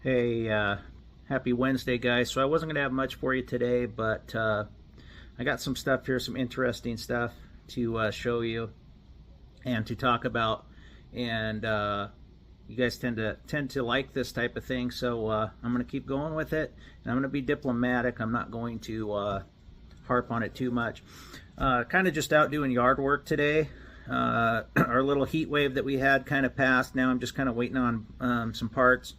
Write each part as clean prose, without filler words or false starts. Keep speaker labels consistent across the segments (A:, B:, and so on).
A: Hey, happy Wednesday, guys. So I wasn't going to have much for you today, but I got some stuff here, some interesting stuff to show you and to talk about. And you guys tend to like this type of thing, so I'm going to keep going with it. And I'm going to be diplomatic. I'm not going to harp on it too much. Kind of just out doing yard work today. Our little heat wave that we had kind of passed. Now I'm just kind of waiting on some parts.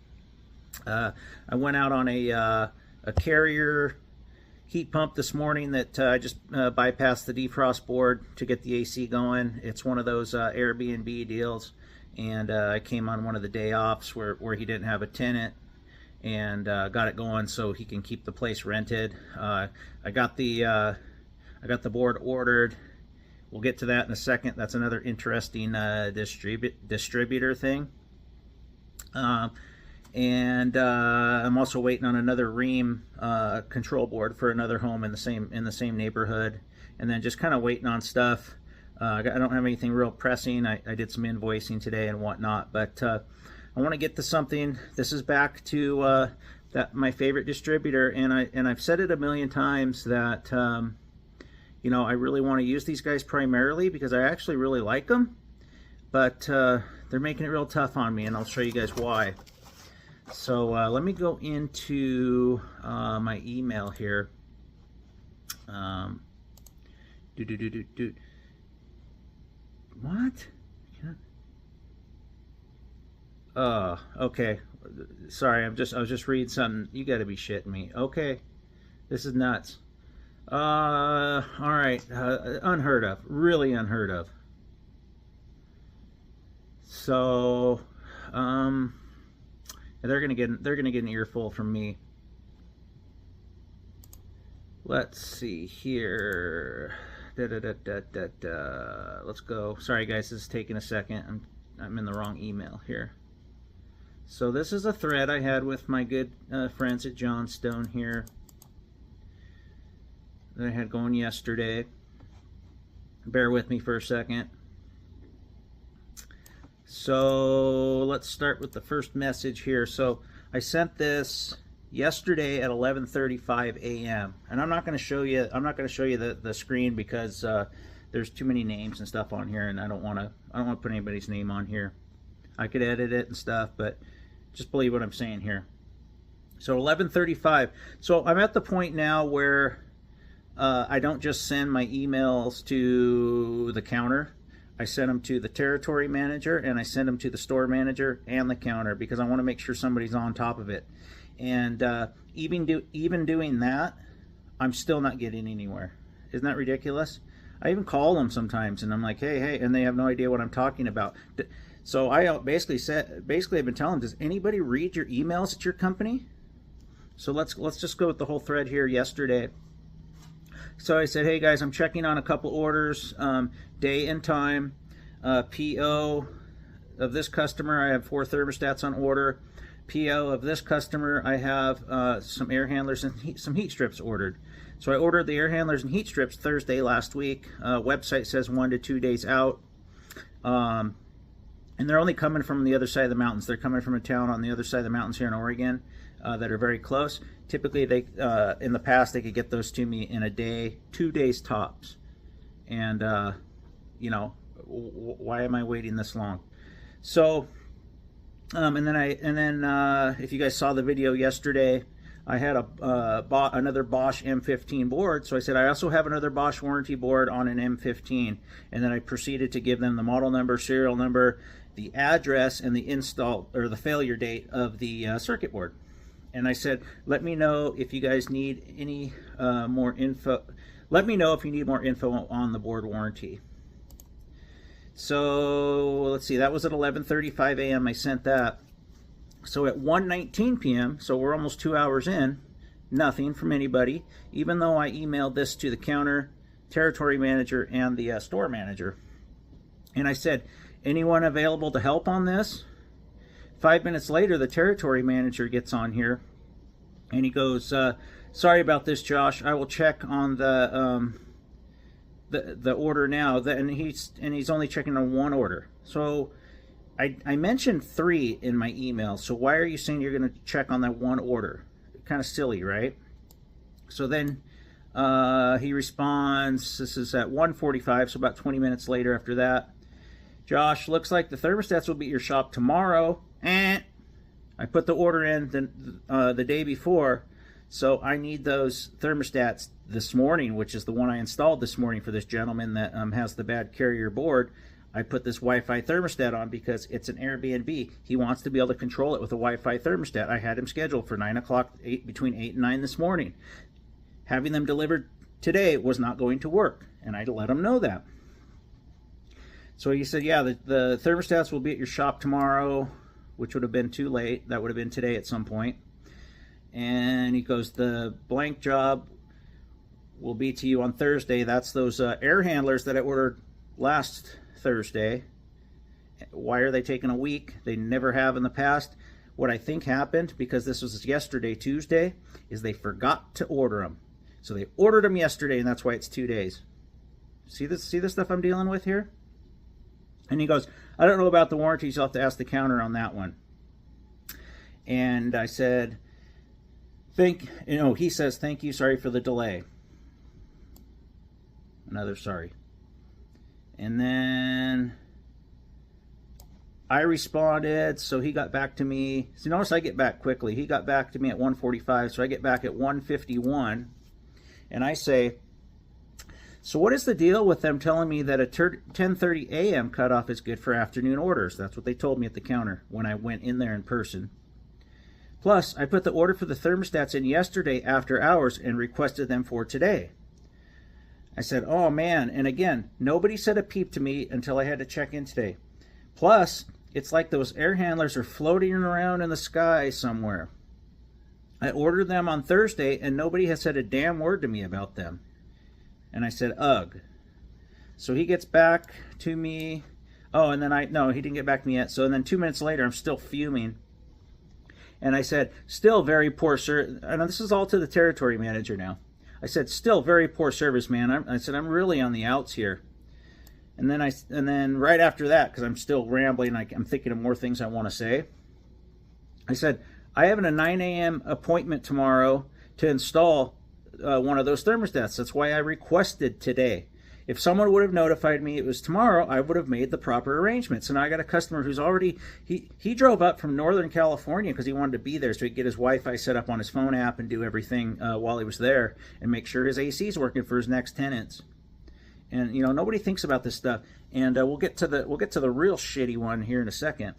A: I went out on a Carrier heat pump this morning that I just bypassed the defrost board to get the AC going. It's one of those Airbnb deals, and I came on one of the day offs where he didn't have a tenant, and got it going so he can keep the place rented. I got the board ordered. We'll get to that in a second. That's another interesting distributor thing. And I'm also waiting on another Ream control board for another home in the same neighborhood, and then just kind of waiting on stuff. I don't have anything real pressing. I did some invoicing today and whatnot, but I want to get to something. This is back to my favorite distributor, and I've said it a million times that you know, I really want to use these guys primarily because I actually really like them, but they're making it real tough on me, and I'll show you guys why. So let me go into my email here. What? Okay. Sorry, I was just reading something. You got to be shitting me. Okay, this is nuts. All right. Unheard of. Really unheard of. So, they're gonna get an earful from me. Let's see here. Let's go. Sorry guys, this is taking a second. I'm in the wrong email here. So this is a thread I had with my good friends at Johnstone here that I had going yesterday. Bear with me for a second. So let's start with the first message here. So I sent this yesterday at 11:35 a.m. and I'm not going to show you the screen because there's too many names and stuff on here, and I don't want to put anybody's name on here. I could edit it and stuff, but just believe what I'm saying here. So 11:35. So I'm at the point now where I don't just send my emails to the counter. I send them to the territory manager, and I send them to the store manager and the counter because I want to make sure somebody's on top of it. And even doing that, I'm still not getting anywhere. Isn't that ridiculous? I even call them sometimes, and I'm like, hey, and they have no idea what I'm talking about. So I basically I've been telling them, does anybody read your emails at your company? So let's just go with the whole thread here yesterday. So I said, hey guys, I'm checking on a couple orders, day and time, PO of this customer, I have 4 thermostats on order. PO of this customer, I have some air handlers and some heat strips ordered. So I ordered the air handlers and heat strips Thursday last week. Website says 1 to 2 days out. And they're only coming from the other side of the mountains. They're coming from a town on the other side of the mountains here in Oregon that are very close. Typically, they in the past, they could get those to me in a day, 2 days tops. And, you know, why am I waiting this long? So, and then if you guys saw the video yesterday, I had another Bosch M15 board. So I said, I also have another Bosch warranty board on an M15. And then I proceeded to give them the model number, serial number, the address, and the install or the failure date of the circuit board. And I said, let me know if you guys need any more info. Let me know if you need more info on the board warranty. So let's see, that was at 11:35 a.m. I sent that. So at 1:19 p.m., so we're almost 2 hours in, nothing from anybody, even though I emailed this to the counter, territory manager, and the store manager. And I said, anyone available to help on this? 5 minutes later, the territory manager gets on here, and he goes, sorry about this, Josh. I will check on the order now. And he's only checking on one order. So I mentioned 3 in my email, so why are you saying you're going to check on that one order? Kind of silly, right? So then he responds, this is at 1:45, so about 20 minutes later after that. Josh, looks like the thermostats will be at your shop tomorrow. I put the order in the day before, so I need those thermostats this morning, which is the one I installed this morning for this gentleman that has the bad carrier board. I put this Wi-Fi thermostat on because it's an Airbnb. He wants to be able to control it with a Wi-Fi thermostat. I had him scheduled for 9 o'clock, between 8 and 9 this morning. Having them delivered today was not going to work, and I let him know that. So he said, yeah, the thermostats will be at your shop tomorrow, which would have been too late. That would have been today at some point. And he goes, the blank job will be to you on Thursday. That's those air handlers that I ordered last Thursday. Why are they taking a week? They never have in the past. What I think happened, because this was yesterday, Tuesday, is they forgot to order them. So they ordered them yesterday, and that's why it's 2 days. See this stuff I'm dealing with here? And he goes, I don't know about the warranties. You'll have to ask the counter on that one. And I said, he says, thank you, sorry for the delay. Another sorry. And then I responded, so he got back to me. So notice I get back quickly. He got back to me at 1:45, so I get back at 1:51. And I say, so what is the deal with them telling me that a 10:30 a.m. cutoff is good for afternoon orders? That's what they told me at the counter when I went in there in person. Plus, I put the order for the thermostats in yesterday after hours and requested them for today. I said, oh man, and again, nobody said a peep to me until I had to check in today. Plus, it's like those air handlers are floating around in the sky somewhere. I ordered them on Thursday and nobody has said a damn word to me about them. And I said, ugh. So he gets back to me. Oh, and then he didn't get back to me yet. So then 2 minutes later, I'm still fuming. And I said, still very poor service. And this is all to the territory manager now. I said, still very poor service, man. I said, I'm really on the outs here. And then right after that, because I'm still rambling, I'm thinking of more things I want to say. I said, I have a 9 a.m. appointment tomorrow to install one of those thermostats. That's why I requested today. If someone would have notified me it was tomorrow, I would have made the proper arrangements. And I got a customer who's already, he drove up from Northern California because he wanted to be there so he could get his Wi-Fi set up on his phone app and do everything while he was there and make sure his AC is working for his next tenants. And nobody thinks about this stuff. And we'll get to the real shitty one here in a second.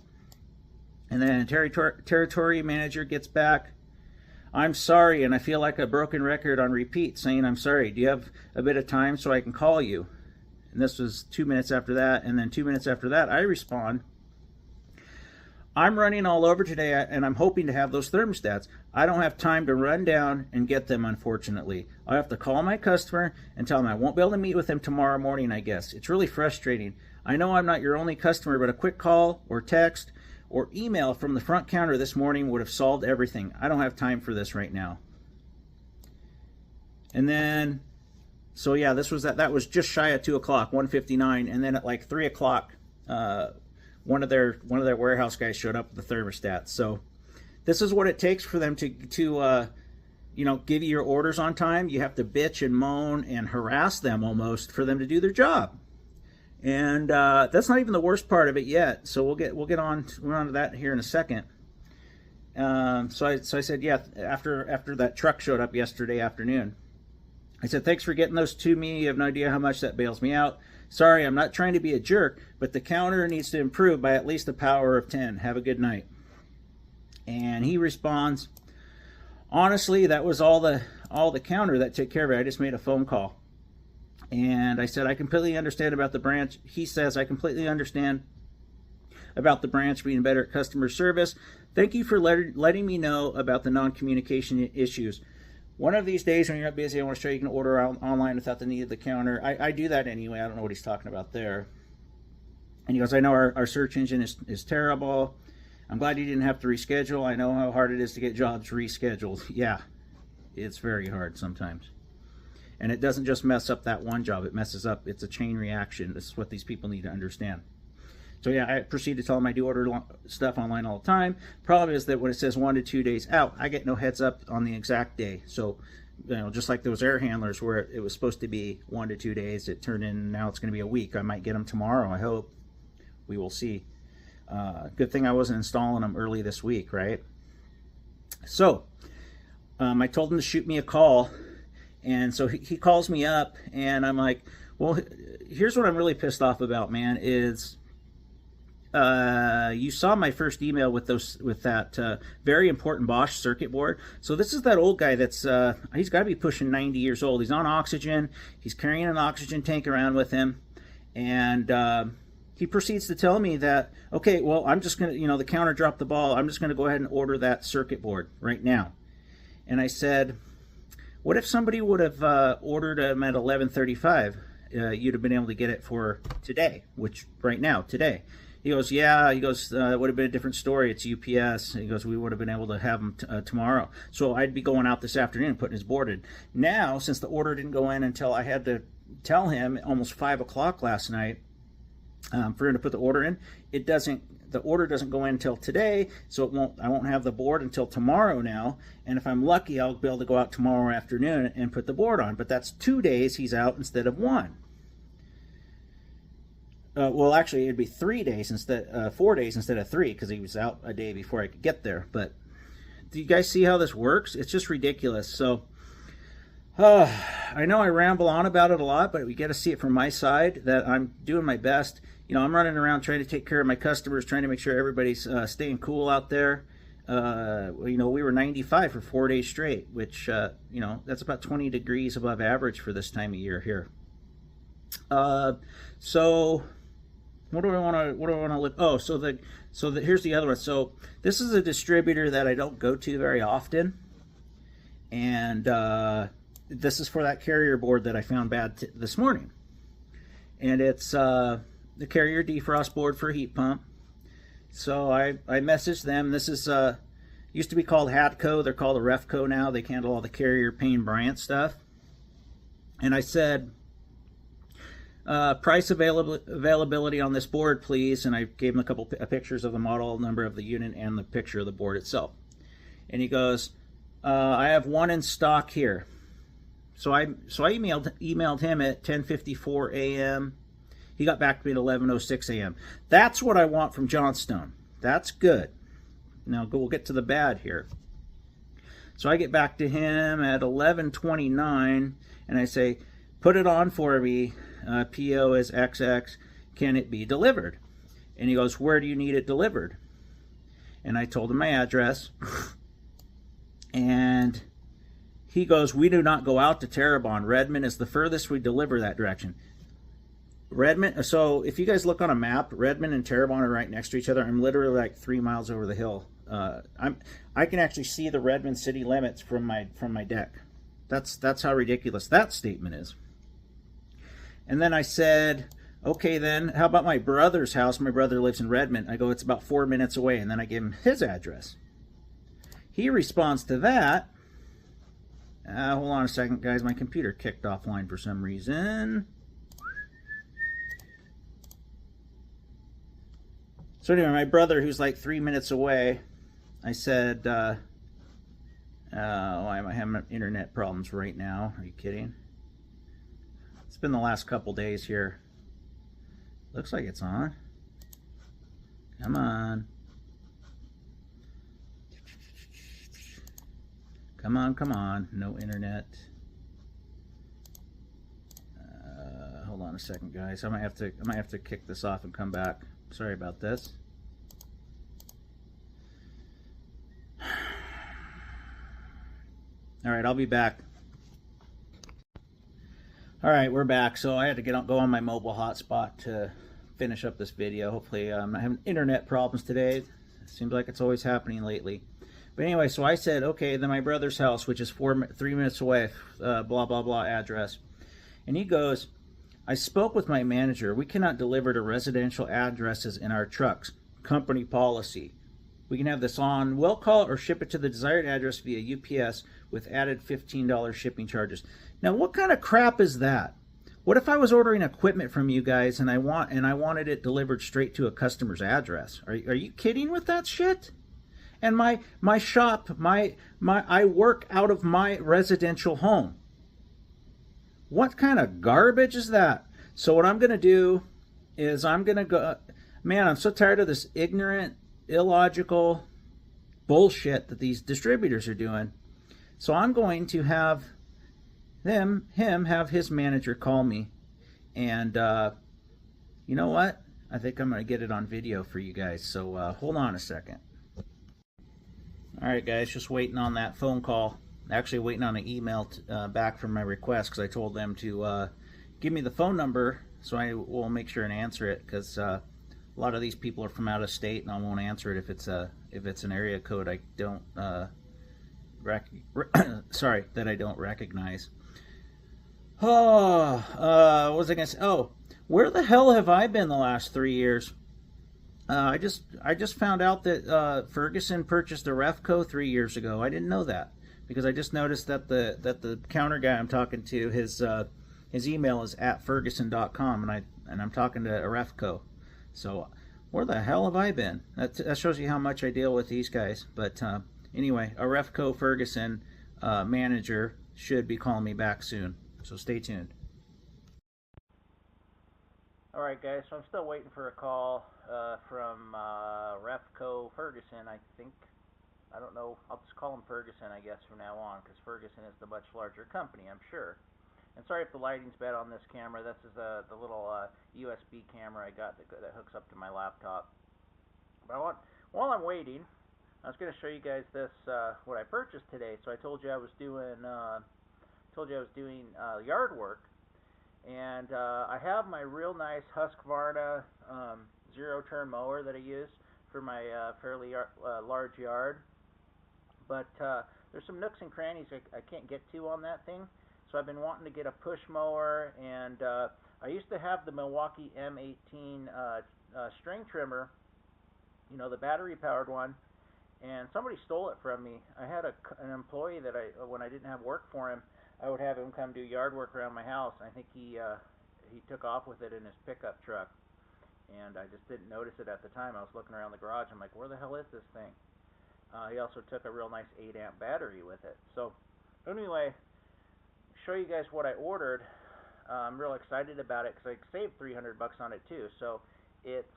A: And then territory manager gets back. I'm sorry, and I feel like a broken record on repeat saying I'm sorry. Do you have a bit of time so I can call you? And this was 2 minutes after that, and then 2 minutes after that, I respond, I'm running all over today, and I'm hoping to have those thermostats. I don't have time to run down and get them, unfortunately. I'll have to call my customer and tell them I won't be able to meet with them tomorrow morning, I guess. It's really frustrating. I know I'm not your only customer, but a quick call or text or email from the front counter this morning would have solved everything. I don't have time for this right now. And then, so yeah, that was just shy of 2 o'clock, 1:59, and then at like 3 o'clock, one of their warehouse guys showed up with the thermostat. So this is what it takes for them to give you your orders on time. You have to bitch and moan and harass them almost for them to do their job. And that's not even the worst part of it yet. So we'll get on to that here in a second. So I said, yeah, after that truck showed up yesterday afternoon, I said, thanks for getting those to me. You have no idea how much that bails me out. Sorry, I'm not trying to be a jerk, but the counter needs to improve by at least a power of 10. Have a good night. And he responds, honestly, that was all the counter that took care of it. I just made a phone call. And I said, I completely understand about the branch. He says, I completely understand about the branch being better at customer service. Thank you for letting me know about the non-communication issues. One of these days when you're not busy, I want to show you can order online without the need of the counter. I do that anyway. I don't know what he's talking about there. And he goes, I know our search engine is terrible. I'm glad you didn't have to reschedule. I know how hard it is to get jobs rescheduled. Yeah, it's very hard sometimes. And it doesn't just mess up that one job. It messes up. It's a chain reaction. This is what these people need to understand. So yeah, I proceed to tell him I do order stuff online all the time. Problem is that when it says 1 to 2 days out, I get no heads up on the exact day. So, just like those air handlers where it was supposed to be 1 to 2 days, it turned in, now it's going to be a week. I might get them tomorrow, I hope. We will see. Good thing I wasn't installing them early this week, right? So, I told him to shoot me a call, and so he calls me up, and I'm like, well, here's what I'm really pissed off about, man, is you saw my first email with that very important Bosch circuit board. So this is that old guy that's he's got to be pushing 90 years old. He's on oxygen. He's carrying an oxygen tank around with him, and he proceeds to tell me that, okay, well, I'm just gonna, the counter dropped the ball. I'm just gonna go ahead and order that circuit board right now. And I said, what if somebody would have ordered them at 11:35? You'd have been able to get it for today, which right now, today. He goes, yeah. He goes, it would have been a different story. It's UPS. He goes, we would have been able to have them tomorrow. So I'd be going out this afternoon and putting his board in. Now, since the order didn't go in until I had to tell him almost 5 o'clock last night for him to put the order in, the order doesn't go in until today, so I won't have the board until tomorrow now. And if I'm lucky, I'll be able to go out tomorrow afternoon and put the board on. But that's 2 days he's out instead of 1. Well, actually, it'd be 3 days 4 days instead of 3, because he was out a day before I could get there. But do you guys see how this works? It's just ridiculous. So I know I ramble on about it a lot, but we got to see it from my side that I'm doing my best. I'm running around trying to take care of my customers, trying to make sure everybody's staying cool out there. We were 95 for 4 days straight, which that's about 20 degrees above average for this time of year here. So what do I want to look? Oh, here's the other one. So this is a distributor that I don't go to very often, and this is for that carrier board that I found bad this morning, and it's the carrier defrost board for heat pump. So I messaged them. This is used to be called Hvac. They're called a Refco now. They handle all the Carrier Payne Bryant stuff. And I said, price availability on this board, please. And I gave him a couple pictures of the model number of the unit and the picture of the board itself. And he goes, I have one in stock here. So I emailed him at 10:54 a.m. He got back to me at 11:06 a.m. That's what I want from Johnstone. That's good. Now we'll get to the bad here. So I get back to him at 11:29, and I say, put it on for me. PO is XX. Can it be delivered? And he goes, where do you need it delivered? And I told him my address. And he goes, we do not go out to Terrebonne. Redmond is the furthest we deliver that direction. Redmond, so if you guys look on a map, Redmond and Terrebonne are right next to each other. I'm literally like 3 miles over the hill. I can actually see the Redmond city limits from my deck. That's how ridiculous that statement is. And then I said, okay, then how about my brother's house? My brother lives in Redmond. I go, it's about 4 minutes away, and then I give him his address. He responds to that. Hold on a second, guys. My computer kicked offline for some reason. So anyway, my brother, who's like 3 minutes away, I said, why am I having internet problems right now? Are you kidding? It's been the last couple days here. Looks like it's on. Come on. Come on. No internet. Hold on a second, guys. I might have to kick this off and come back. Sorry about this. All right, I'll be back. All right, we're back. So I had to go on my mobile hotspot to finish up this video. Hopefully I'm not having internet problems today. It seems like it's always happening lately. But anyway, so I said, okay, then my brother's house, which is 3 minutes away, blah, blah, blah address. And he goes, I spoke with my manager. We cannot deliver to residential addresses in our trucks. Company policy. We can have this on will call or ship it to the desired address via UPS with added $15 shipping charges. Now, what kind of crap is that? What if I was ordering equipment from you guys and I wanted it delivered straight to a customer's address? Are you kidding with that shit? And my shop, I work out of my residential home. What kind of garbage is that? So what I'm going to do is I'm going to go, man, I'm so tired of this ignorant, illogical bullshit that these distributors are doing. So I'm going to have him have his manager call me. And you know what? I think I'm going to get it on video for you guys. So hold on a second. All right, guys, just waiting on that phone call. Actually waiting on an email back from my request, because I told them to give me the phone number so I will make sure and answer it, because a lot of these people are from out of state and I won't answer it if it's an area code I don't sorry, that I don't recognize. Oh, what was I gonna say? Oh, where the hell have I been the last 3 years? I just found out that Ferguson purchased a Refco 3 years ago. I didn't know that, because I just noticed that the counter guy I'm talking to, his email is @ferguson.com, and I'm talking to a Refco. So where the hell have I been? That shows you how much I deal with these guys. But anyway, a Refco Ferguson manager should be calling me back soon. So stay tuned. All right, guys. So I'm still waiting for a call from Refco Ferguson, I think. I don't know. I'll just call him Ferguson, I guess, from now on, because Ferguson is the much larger company, I'm sure. And sorry if the lighting's bad on this camera. This is the little USB camera I got that hooks up to my laptop. But while I'm waiting, I was going to show you guys this what I purchased today. So I told you I was doing yard work, and I have my real nice Husqvarna zero-turn mower that I use for my fairly large yard. But there's some nooks and crannies I can't get to on that thing. So I've been wanting to get a push mower, and I used to have the Milwaukee M18 string trimmer, you know, the battery-powered one, and somebody stole it from me. I had an employee that when I didn't have work for him, I would have him come do yard work around my house. I think he took off with it in his pickup truck, and I just didn't notice it at the time. I was looking around the garage. I'm like, where the hell is this thing? He also took a real nice 8-amp battery with it. So anyway, show you guys what I ordered. I'm real excited about it because I saved $300 on it too. So it's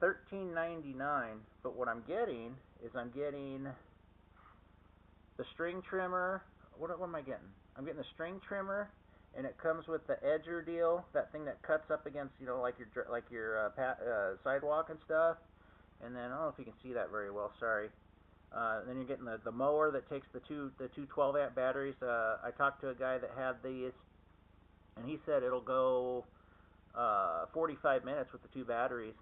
A: $13.99, but what I'm getting is I'm getting the string trimmer. What am I getting? I'm getting the string trimmer, and it comes with the edger deal, that thing that cuts up against, you know, like your sidewalk and stuff. And then I don't know if you can see that very well. Sorry. Then you're getting the mower that takes the two 12-amp batteries. I talked to a guy that had these, and he said it'll go 45 minutes with the 2 batteries.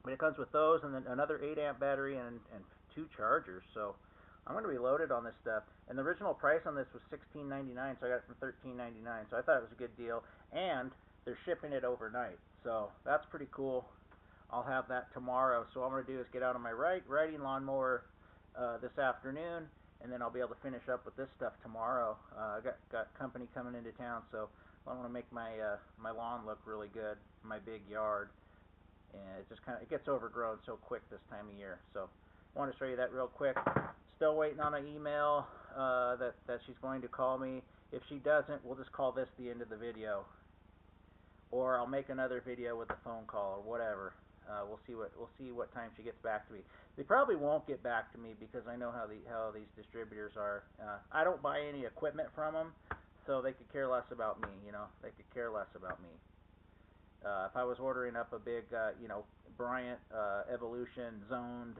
A: But it comes with those, and then another 8-amp battery and 2 chargers. So I'm going to be loaded on this stuff. And the original price on this was $16.99, so I got it from $13.99. So I thought it was a good deal. And they're shipping it overnight, so that's pretty cool. I'll have that tomorrow. So what I'm going to do is get out on my riding lawnmower this afternoon, and then I'll be able to finish up with this stuff tomorrow. I got company coming into town, so I want to make my my lawn look really good, my big yard. And it just it gets overgrown so quick this time of year. So I want to show you that real quick. Still waiting on an email that she's going to call me. If she doesn't, we'll just call this the end of the video, or I'll make another video with a phone call or whatever. We'll see what time she gets back to me. They probably won't get back to me because I know how these distributors are. I don't buy any equipment from them, so they could care less about me. You know, they could care less about me. If I was ordering up a big, Bryant Evolution zoned,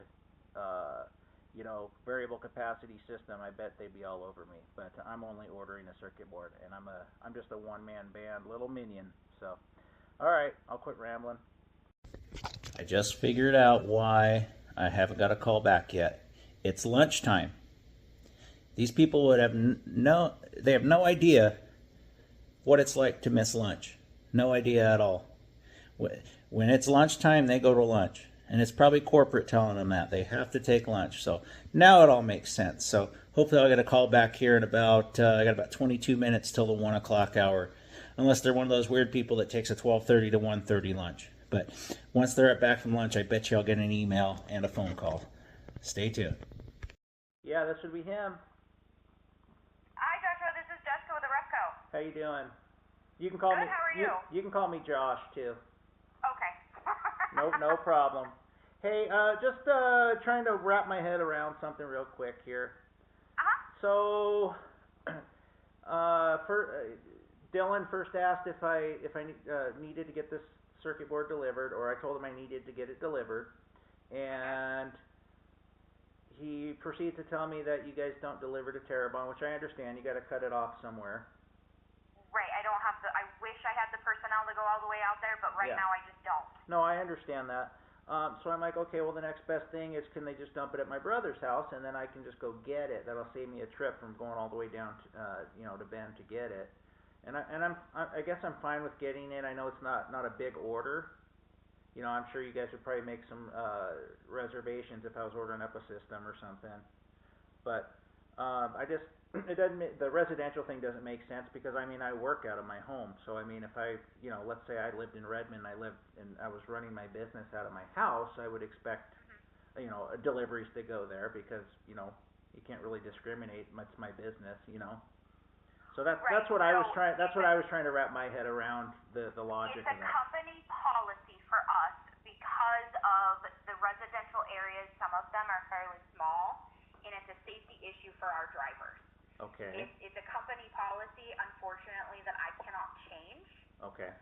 A: variable capacity system, I bet they'd be all over me. But I'm only ordering a circuit board, and I'm just a one-man band, little minion. So, all right, I'll quit rambling. I just figured out why I haven't got a call back yet. It's lunchtime. These people would have no idea what it's like to miss lunch. No idea at all. When it's lunchtime, they go to lunch. And it's probably corporate telling them that. They have to take lunch. So now it all makes sense. So hopefully I'll get a call back here in I got about 22 minutes till the 1 o'clock hour. unless they're one of those weird people that takes a 12:30 to 1:30 lunch. But once they're back from lunch, I bet you I'll get an email and a phone call. Stay tuned. Yeah, this would be him.
B: Hi, Joshua. This is Jessica with Arefco.
A: How you doing? You can call
B: Good,
A: me.
B: how are you?
A: You can call me Josh too.
B: Okay.
A: No problem. Hey, just trying to wrap my head around something real quick here. So, Dylan first asked if I needed to get this circuit board delivered, or I told him I needed to get it delivered, and he proceeds to tell me that you guys don't deliver to Terrebonne, which I understand. You got to cut it off somewhere.
B: Right. I don't have to. I wish I had the personnel to go all the way out there, but right now I just don't.
A: No, I understand that. So I'm like, okay, well the next best thing is, can they just dump it at my brother's house, and then I can just go get it. That'll save me a trip from going all the way down to, to Bend to get it. And I guess I'm fine with getting it. I know it's not a big order. I'm sure you guys would probably make some reservations if I was ordering up a system or something. But the residential thing doesn't make sense, because I work out of my home. So if I, let's say I lived in Redmond, I was running my business out of my house, I would expect, deliveries to go there, because, you can't really discriminate. It's my business, So that's what I was trying. That's what I was trying to wrap my head around, the logic of that.
B: It's a company policy for us because of the residential areas. Some of them are fairly small, and it's a safety issue for our drivers.
A: Okay.
B: It's a company policy, unfortunately, that I cannot change.
A: Okay.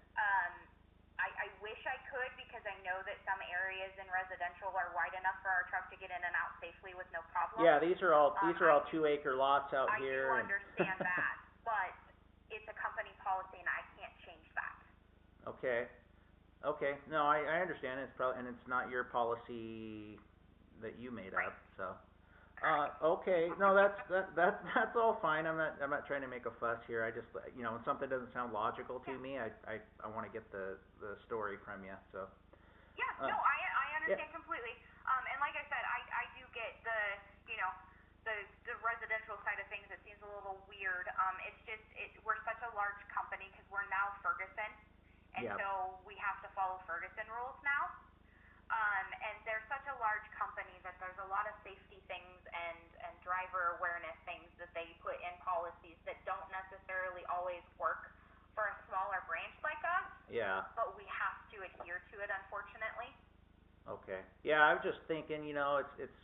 B: I wish I could, because I know that some areas in residential are wide enough for our truck to get in and out safely with no problem.
A: Yeah, these are all 2-acre lots out here.
B: I do understand that, but it's a company policy, and I can't change that.
A: Okay. No, I understand. It's probably, and it's not your policy that you made up. So. Okay. No, that's all fine. I'm not trying to make a fuss here. I just, when something doesn't sound logical to me, I want to get the story from you. So.
B: Yeah. No, I understand completely. And like I said, I do get the residential side of things. It seems a little weird. It's just we're such a large company, because we're now Ferguson, and so we have to follow Ferguson rules now. And they're such a large company that there's a lot of safety things and driver awareness things that they put in policies that don't necessarily always work for a smaller branch like us.
A: Yeah.
B: But we have to adhere to it, unfortunately.
A: Okay. Yeah, I was just thinking, it's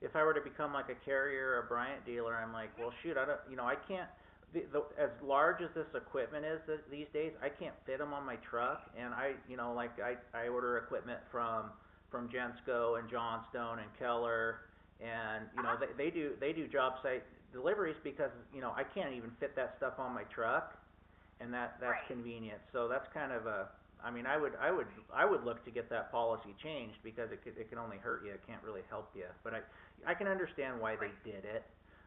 A: if I were to become like a carrier or a Bryant dealer, I'm like, well, shoot, I can't. As large as this equipment is these days, I can't fit them on my truck, and I order equipment from Gensco and Johnstone and Keller, and they do job site deliveries, because I can't even fit that stuff on my truck, and that's convenient. So that's kind of a, I would look to get that policy changed, because it can only hurt you. It can't really help you. But I can understand why they did it.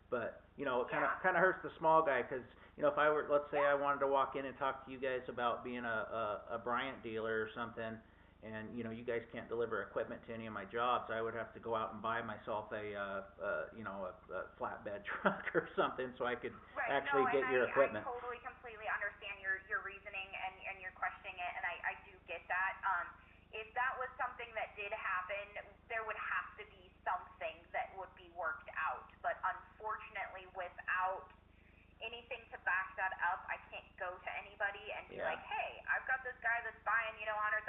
A: But it kind of hurts the small guy, because if I were, let's say I wanted to walk in and talk to you guys about being a Bryant dealer or something, and you guys can't deliver equipment to any of my jobs, I would have to go out and buy myself a flatbed truck or something, so I could actually get your equipment.
B: I totally completely understand your reasoning and your questioning it, and I do get that. If that was something that did happen, there would have to be something that would be worked out. But unfortunately, without anything to back that up, I can't go to anybody and be like, hey, I've got this guy that's buying, $100,000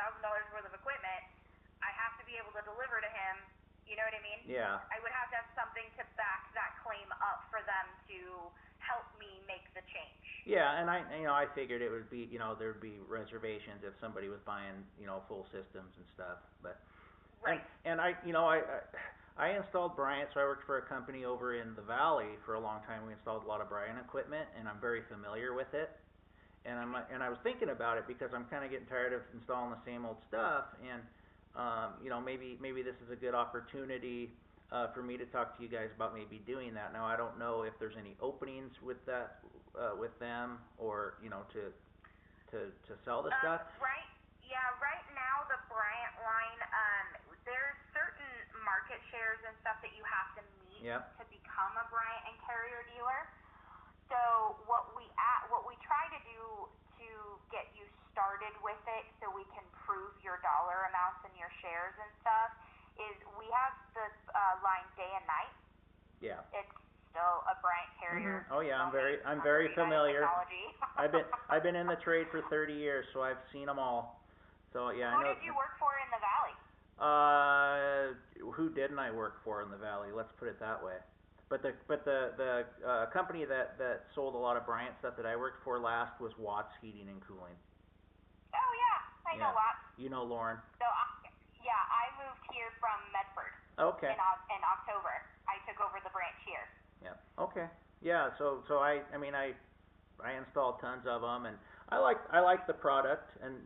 B: worth of equipment. I have to be able to deliver to him. You know what I mean?
A: Yeah.
B: I would have to have something to back that claim up for them to help me make the change.
A: Yeah, and I figured it would be, there'd be reservations if somebody was buying, full systems and stuff. But and I installed Bryant, so I worked for a company over in the Valley for a long time. We installed a lot of Bryant equipment, and I'm very familiar with it. And I was thinking about it, because I'm kind of getting tired of installing the same old stuff, and maybe this is a good opportunity for me to talk to you guys about maybe doing that. Now, I don't know if there's any openings with that with them, or to sell the stuff.
B: Right now the Bryant line, there's certain market shares and stuff that you have to meet to become a Bryant and Carrier dealer. So what we try to do started with it so we can prove your dollar amounts and your shares and stuff is we have the line day and night.
A: Yeah.
B: It's still a Bryant carrier.
A: Oh yeah, I'm very familiar. I've been in the trade for 30 years, so I've seen them all. So yeah,
B: Who
A: I know.
B: did you work for in the Valley?
A: Who didn't I work for in the Valley? Let's put it that way. But the company that sold a lot of Bryant stuff that I worked for last was Hvac Heating and Cooling.
B: Oh yeah, I know Hvac.
A: You know Lauren.
B: So yeah, I moved here from Medford.
A: Okay.
B: In October, I took over the branch here.
A: Yeah. Okay. Yeah. So I installed tons of them, and I like the product, and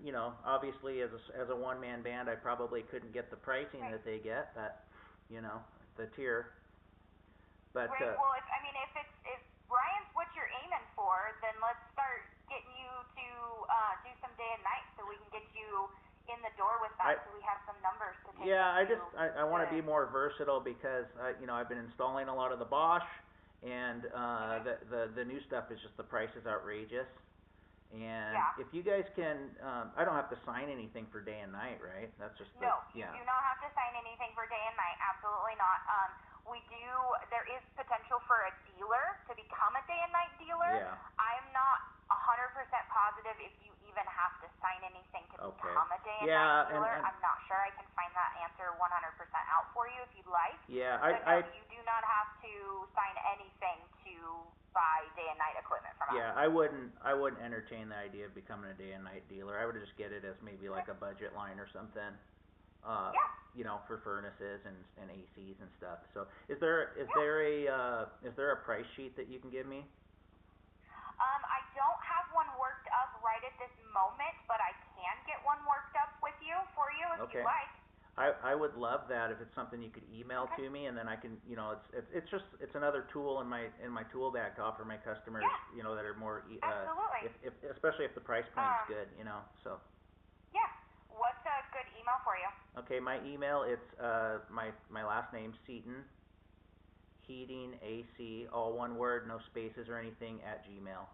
A: obviously as a one man band, I probably couldn't get the pricing
B: Right.
A: that they get, but the tier. But
B: right. Well, if Brian's what you're aiming for, then let's start getting you to do some day and night so we can get you in the door with that, so we have some numbers to take.
A: Yeah, I want to be more versatile because I've been installing a lot of the Bosch, and the new stuff is just the price is outrageous. And if you guys can, I don't have to sign anything for day and night, right? That's just
B: no. You do not have to sign anything for day and night. Absolutely not. There is potential for a dealer to become a day and night dealer.
A: Yeah.
B: I'm not 100% positive if you even have to sign anything to become a day and night dealer. I'm not sure. I can find that answer 100% out for you if you'd like.
A: Yeah,
B: you do not have to sign anything to buy day and night equipment from us.
A: Yeah, I wouldn't entertain the idea of becoming a day and night dealer. I would just get it as maybe like a budget line or something. For furnaces and ACs and stuff. So is there a price sheet that you can give me?
B: I don't have one worked up right at this moment, but I can get one worked up for you if you'd like.
A: I would love that if it's something you could email to me, and then I can, it's another tool in my tool bag to offer my customers, that are more
B: absolutely.
A: Especially if the price point's good, so.
B: Yeah. What's a good email for you?
A: Okay, my email, it's my last name, Seaton, Heating, AC, all one word, no spaces or anything, @gmail.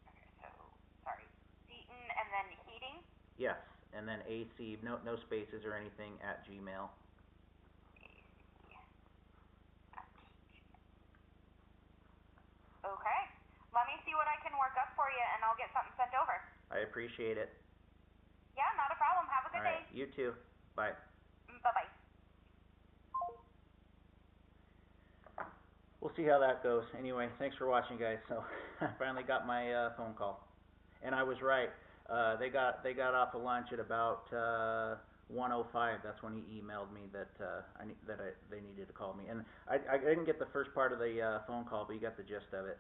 B: Okay, so, sorry, Seaton and then heating?
A: Yes, and then AC, no spaces or anything, @gmail.
B: Okay. Let me see what I can work up for you, and I'll get something sent over.
A: I appreciate it.
B: Yeah, not a problem. Have a good day.
A: You too. Bye.
B: Bye-bye.
A: We'll see how that goes. Anyway, thanks for watching, guys. So I finally got my phone call, and I was right. They got off of lunch at about 1:05. That's when he emailed me that they needed to call me, and I didn't get the first part of the phone call, but you got the gist of it.